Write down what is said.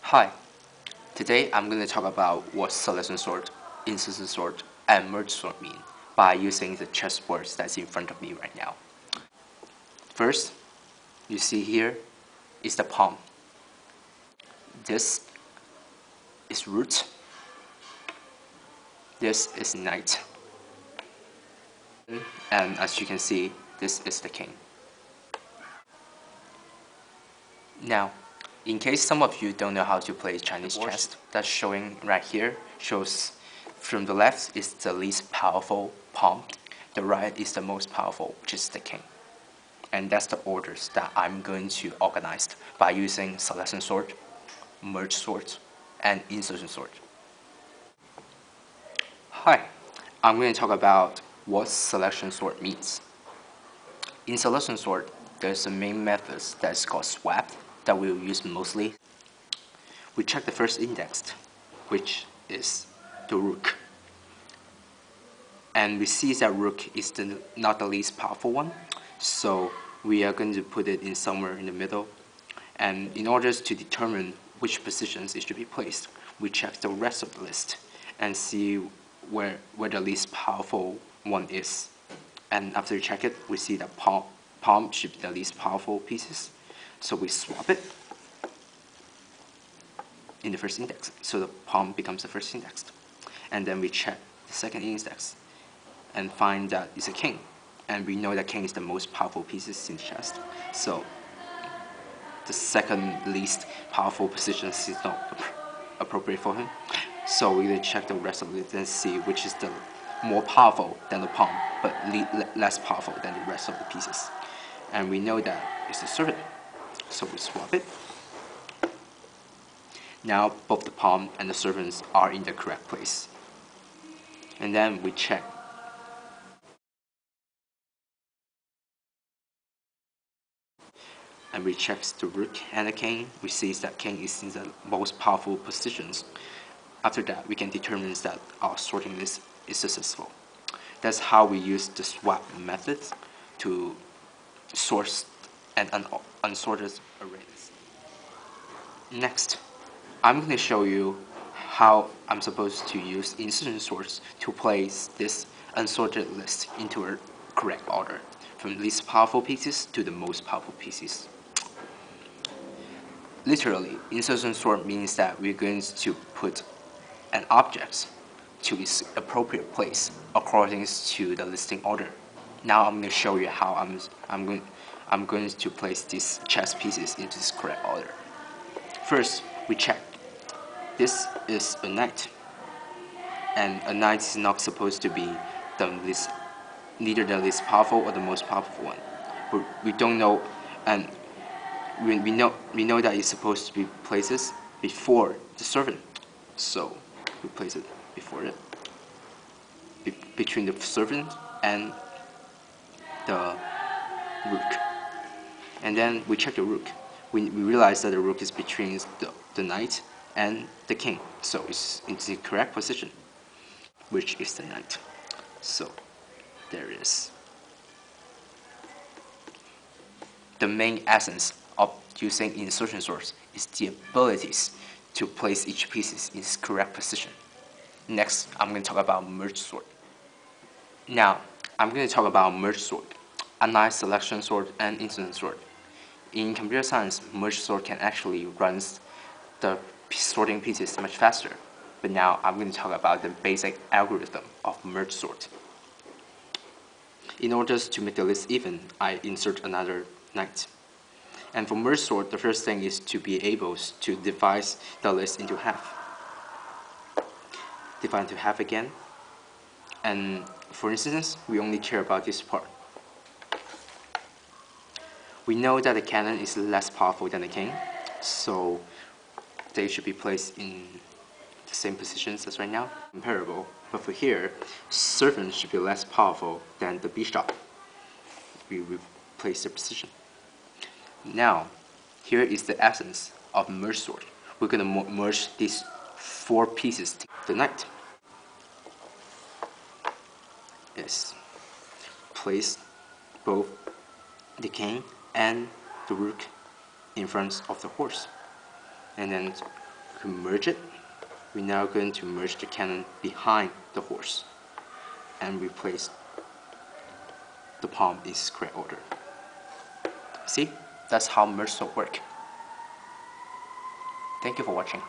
Hi, today I'm going to talk about what selection sort, insertion sort, and merge sort mean by using the chessboards that's in front of me right now. First, you see here is the pawn. This is root. This is knight. And as you can see, this is the king. Now, in case some of you don't know how to play Chinese chess, that's showing right here shows from the left is the least powerful pawn, the right is the most powerful, which is the king. And that's the orders that I'm going to organize by using selection sort, merge sort, and insertion sort. Hi, I'm going to talk about what selection sort means. In selection sort, there's a main method that's called swap that we'll use mostly. We check the first index, which is the rook. And we see that rook is not the least powerful one, so we are going to put it in somewhere in the middle. And in order to determine which positions it should be placed, we check the rest of the list and see where the least powerful one is. And after we check it, we see that pawn should be the least powerful pieces. So we swap it in the first index. So the pawn becomes the first index. And then we check the second index and find that it's a king. And we know that king is the most powerful pieces in the chess. So the second least powerful position is not appropriate for him. So we're going to check the rest of it and see which is the more powerful than the pawn, but less powerful than the rest of the pieces. And we know that it's the servant. So we swap it. Now both the pawn and the servants are in the correct place. And then we check. And we check the rook and the king. We see that king is in the most powerful positions. After that, we can determine that our sorting list is successful. That's how we use the swap method to sort an unsorted arrays. Next, I'm going to show you how I'm supposed to use insertion sorts to place this unsorted list into a correct order, from least powerful pieces to the most powerful pieces. Literally, insertion sort means that we're going to put an object to its appropriate place according to the listing order. Now I'm going to show you how I'm going to place these chess pieces into this correct order. First, we check. This is a knight, and a knight is not supposed to be neither the least powerful or the most powerful one. But we don't know, and we know that it's supposed to be places before the servant. So we place it before it, between the servant and the rook. And then we check the rook. We realize that the rook is between the knight and the king. So it's in the correct position, which is the knight. So there it is. The main essence of using insertion sorts is the abilities to place each piece in its correct position. Next, I'm going to talk about merge sort. Now, I'm going to talk about merge sort, unlike selection sort and insertion sort. In computer science, merge sort can actually run the sorting pieces much faster. But now I'm going to talk about the basic algorithm of merge sort. In order to make the list even, I insert another knight. And for merge sort, the first thing is to be able to divide the list into half. Divide into half again. And for instance, we only care about this part. We know that the cannon is less powerful than the king, so they should be placed in the same positions as right now, comparable. But for here, servant should be less powerful than the bishop. We replace their position. Now, here is the essence of merge sort. We're going to merge these four pieces. The knight is place both the king and the rook in front of the horse, and then to merge it, we're now going to merge the cannon behind the horse and replace the palm in its correct order. See, that's how merge sort works. Thank you for watching.